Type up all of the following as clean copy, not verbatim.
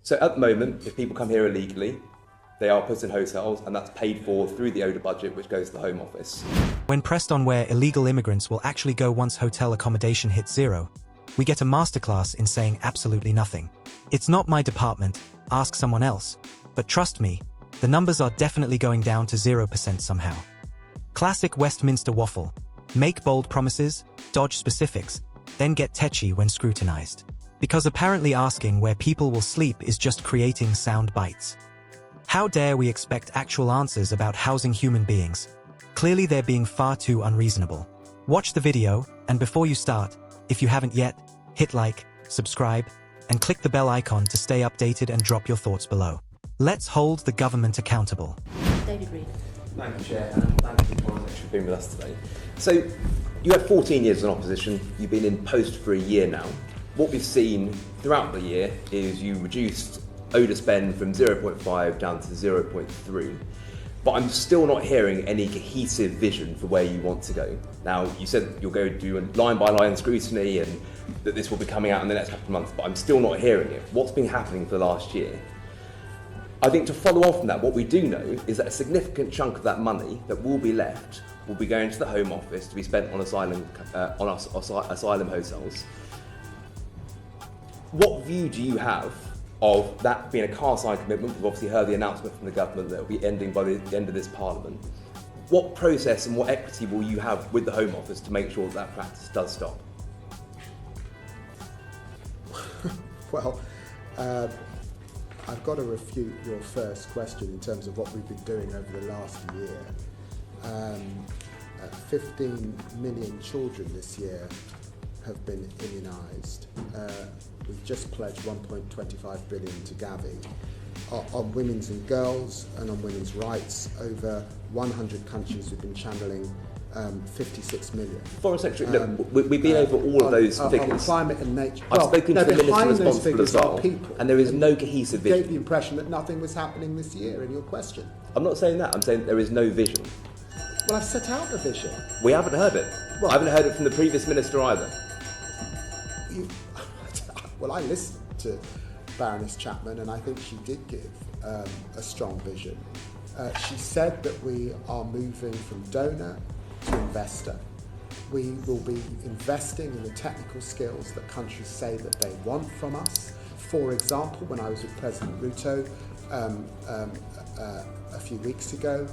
So at the moment, if people come here illegally, they are put in hotels, and that's paid for through the ODA budget, which goes to the Home Office. When pressed on where illegal immigrants will actually go once hotel accommodation hits zero, we get a masterclass in saying absolutely nothing. It's not my department, ask someone else. But trust me, the numbers are definitely going down to 0% somehow. Classic Westminster waffle. Make bold promises, dodge specifics, then get tetchy when scrutinized. Because apparently asking where people will sleep is just creating sound bites. How dare we expect actual answers about housing human beings? Clearly they're being far too unreasonable. Watch the video, and before you start, if you haven't yet, hit like, subscribe, and click the bell icon to stay updated and drop your thoughts below. Let's hold the government accountable. David Reed. Thank you, Chair, and thank you for being with us today. So, you had 14 years in opposition, you've been in post for a year now. What we've seen throughout the year is you reduced ODA spend from 0.5 down to 0.3. But I'm still not hearing any cohesive vision for where you want to go. Now, you said you'll go do a line-by-line scrutiny and that this will be coming out in the next couple of months, but I'm still not hearing it. What's been happening for the last year? I think to follow on from that, what we do know is that a significant chunk of that money that will be left will be going to the Home Office to be spent on asylum hotels. What view do you have of that being a car-side commitment? We've obviously heard the announcement from the government that it will be ending by the end of this Parliament. What process and what equity will you have with the Home Office to make sure that practice does stop? Well, I've got to refute your first question in terms of what we've been doing over the last year. 15 million children this year have been immunised. We've just pledged 1.25 billion to Gavi. On women's and girls and on women's rights, over 100 countries have been channelling 56 million. Foreign Secretary, look, we've been over all of those figures. On climate and nature. I've spoken to the Minister responsible as well, people, and there is no cohesive vision. You gave the impression that nothing was happening this year in your question. I'm not saying that, I'm saying there is no vision. Well, I've set out the vision. We haven't heard it. Well, I haven't heard it from the previous Minister either. Well, I listened to Baroness Chapman, and I think she did give a strong vision. She said that we are moving from donor to investor. We will be investing in the technical skills that countries say that they want from us. For example, when I was with President Ruto a few weeks ago,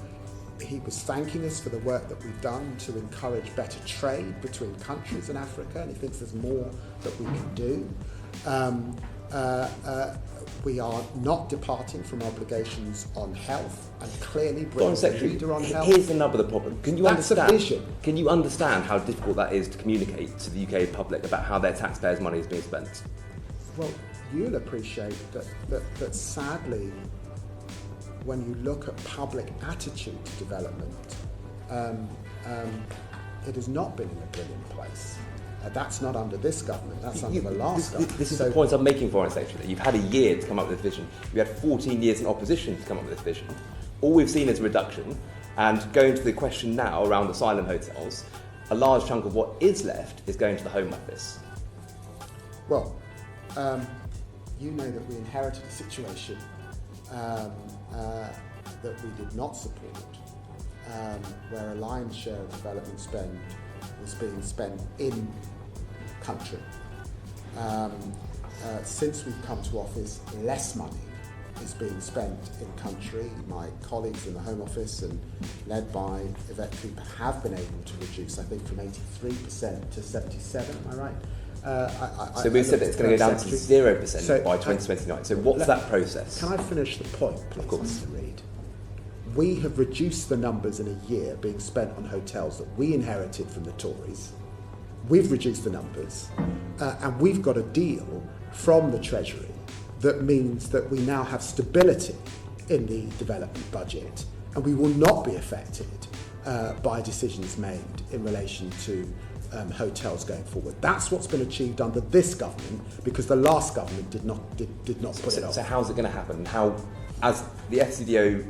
he was thanking us for the work that we've done to encourage better trade between countries in Africa, and he thinks there's more that we can do. We are not departing from obligations on health, and clearly Britain's a leader on health. Here's the nub of the problem. Can you That's understand? a vision. Can you understand how difficult that is to communicate to the UK public about how their taxpayers' money is being spent? Well, you'll appreciate that sadly, when you look at public attitude to development, it has not been in a brilliant place. That's not under this government, that's under the last government. This is the point I'm making, Foreign Secretary, that you've had a year to come up with this vision. You had 14 years in opposition to come up with this vision. All we've seen is a reduction, and going to the question now around asylum hotels, a large chunk of what is left is going to the Home Office. Well, you know that we inherited a situation that we did not support, where a lion's share of development spend was being spent in country. Since we've come to office, less money is being spent in country. My colleagues in the Home Office and led by Yvette Cooper have been able to reduce, I think, from 83% to 77%, am I right? So we've said that it's going to go down to 0% by 2029. So what's that process? Can I finish the point, please, of course. Mr. Reid? We have reduced the numbers in a year being spent on hotels that we inherited from the Tories. We've reduced the numbers, and we've got a deal from the Treasury that means that we now have stability in the development budget, and we will not be affected by decisions made in relation to hotels going forward. That's what's been achieved under this government, because the last government did not put it off. So how's it going to happen? How, as the FCDO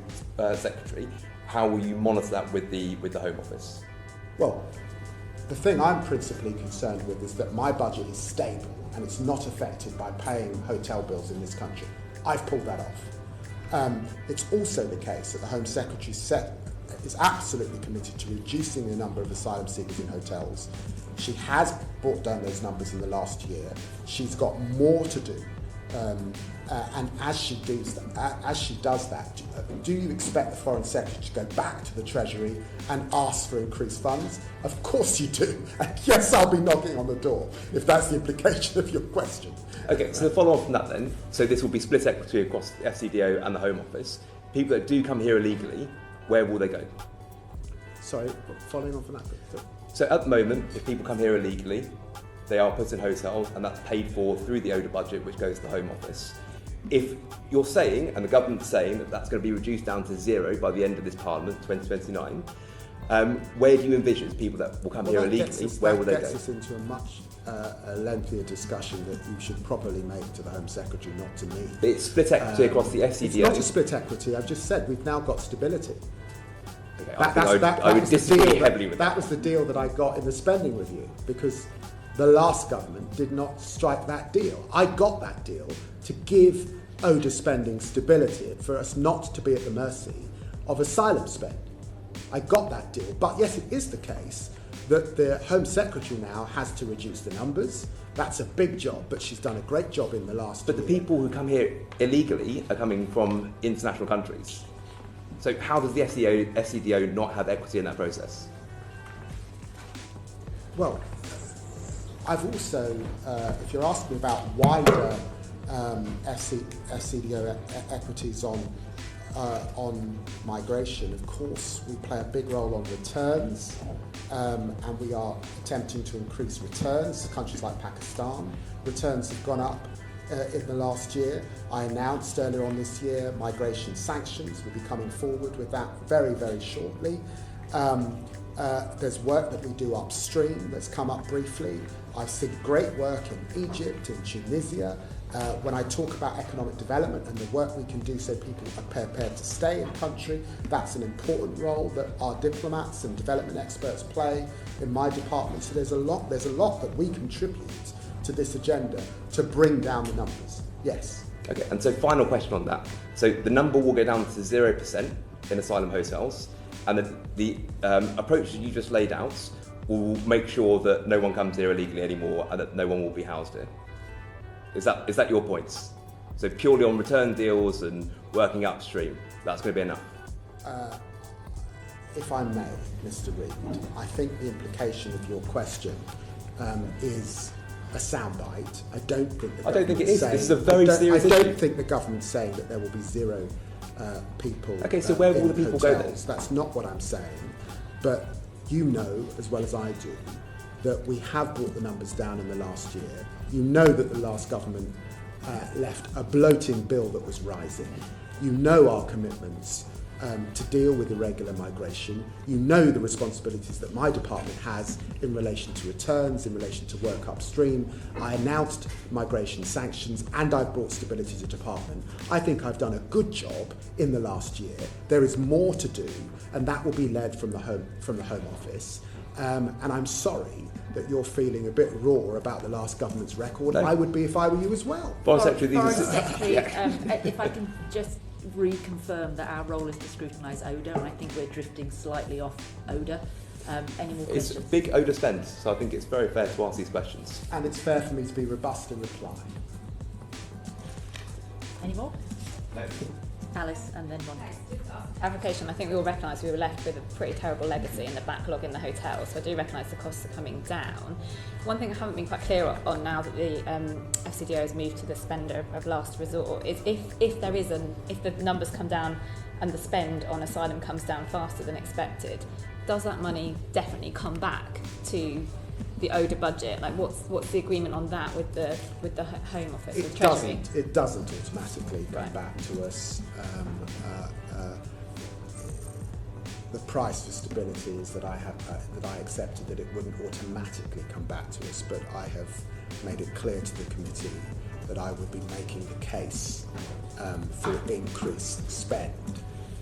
Secretary, how will you monitor that with the Home Office? Well, the thing I'm principally concerned with is that my budget is stable and it's not affected by paying hotel bills in this country. I've pulled that off. It's also the case that the Home Secretary is absolutely committed to reducing the number of asylum seekers in hotels. She has brought down those numbers in the last year. She's got more to do. And as she does that, do you expect the Foreign Secretary to go back to the Treasury and ask for increased funds? Of course you do. And yes, I'll be knocking on the door, if that's the implication of your question. Okay, so the follow-on from that then, so this will be split equity across the FCDO and the Home Office. People that do come here illegally, where will they go? Sorry, following on from that. So at the moment, if people come here illegally, they are put in hotels, and that's paid for through the ODA budget, which goes to the Home Office. If you're saying, and the government's saying, that that's going to be reduced down to zero by the end of this Parliament, 2029, where do you envision people that will come here illegally, where will they go? That gets us into a much lengthier discussion that you should probably make to the Home Secretary, not to me. It's split equity across the FCDO. It's not a split equity. I've just said we've now got stability. Okay, I would disagree heavily with that. That was the deal that I got in the spending review, because the last government did not strike that deal. I got that deal to give ODA spending stability, for us not to be at the mercy of asylum spend. I got that deal. But yes, it is the case that the Home Secretary now has to reduce the numbers. That's a big job, but she's done a great job in the last year. But the people who come here illegally are coming from international countries. So how does the FCDO not have equity in that process? Well, I've also, if you're asking about wider FCDO equities on migration, of course, we play a big role on returns, and we are attempting to increase returns to countries like Pakistan. Returns have gone up in the last year. I announced earlier on this year migration sanctions. We'll be coming forward with that very, very shortly. There's work that we do upstream that's come up briefly. I've seen great work in Egypt, in Tunisia. When I talk about economic development and the work we can do so people are prepared to stay in country, that's an important role that our diplomats and development experts play in my department. So there's a lot that we contribute to this agenda to bring down the numbers. Yes. Okay, and so final question on that. So the number will go down to 0% in asylum hotels, and the approach that you just laid out will make sure that no one comes here illegally anymore and that no one will be housed here. Is that your points? So purely on return deals and working upstream, that's going to be enough? If I may, Mr. Reid, I think the implication of your question is a soundbite. I don't think it is. This is a very serious issue. I don't think the government's saying that there will be zero people. Okay, so where will the people go then? That's not what I'm saying. But you know as well as I do that we have brought the numbers down in the last year. You know that the last government left a bloating bill that was rising. You know our commitments to deal with irregular migration. You know the responsibilities that my department has in relation to returns, in relation to work upstream. I announced migration sanctions and I've brought stability to the department. I think I've done a good job in the last year. There is more to do, and that will be led from the Home Office. And I'm sorry that you're feeling a bit raw about the last government's record. No. I would be if I were you as well. Foreign Secretary, If I can just reconfirm that our role is to scrutinise ODA, and I think we're drifting slightly off ODA. Any more questions? It's a big ODA spend, so I think it's very fair to ask these questions. And it's fair for me to be robust in reply. Any more? No. Alice and then Ron. Application, I think we all recognise we were left with a pretty terrible legacy in the backlog in the hotel, so I do recognise the costs are coming down. One thing I haven't been quite clear on now that the FCDO has moved to the spender of last resort is if the numbers come down and the spend on asylum comes down faster than expected, does that money definitely come back to the ODA budget? Like what's the agreement on that with the Home Office? It doesn't automatically come back to us. The price for stability is that I accepted that it wouldn't automatically come back to us, but I have made it clear to the committee that I would be making the case for increased spend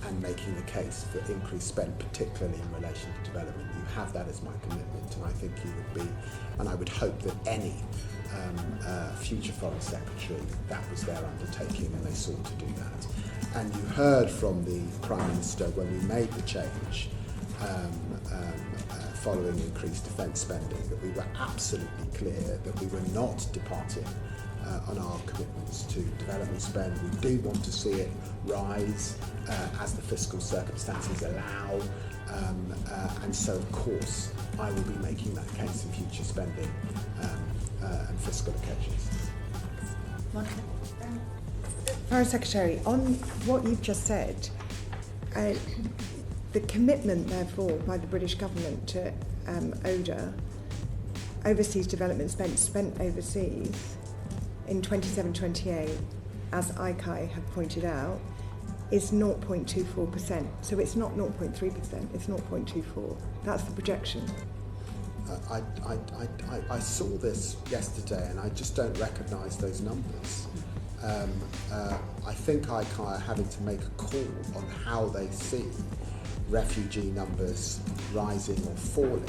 and making the case for increased spend, particularly in relation to development. You have that as my commitment, and I think you would be, and I would hope that any future Foreign Secretary, that was their undertaking, and they sought to do that. And you heard from the Prime Minister when we made the change following increased defence spending that we were absolutely clear that we were not departing on our commitments to development spend. We do want to see it rise as the fiscal circumstances allow, and so of course I will be making that case in future spending and fiscal occasions. Monica? Foreign Secretary, on what you've just said, the commitment, therefore, by the British government to ODA, overseas development spent overseas, in 27-28, as ICAI have pointed out, is 0.24%. So it's not 0.3%, it's 0.24. That's the projection. I saw this yesterday and I just don't recognise those numbers. I think ICAI are having to make a call on how they see refugee numbers rising or falling.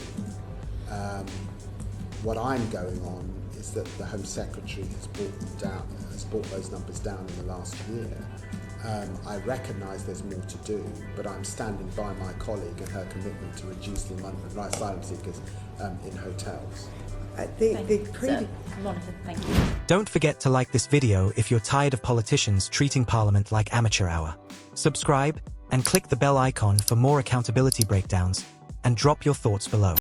What I'm going on is that the Home Secretary has brought those numbers down in the last year. I recognise there's more to do, but I'm standing by my colleague and her commitment to reduce the amount of asylum seekers in hotels. Monica, thank you. Don't forget to like this video if you're tired of politicians treating Parliament like amateur hour. Subscribe and click the bell icon for more accountability breakdowns, and drop your thoughts below.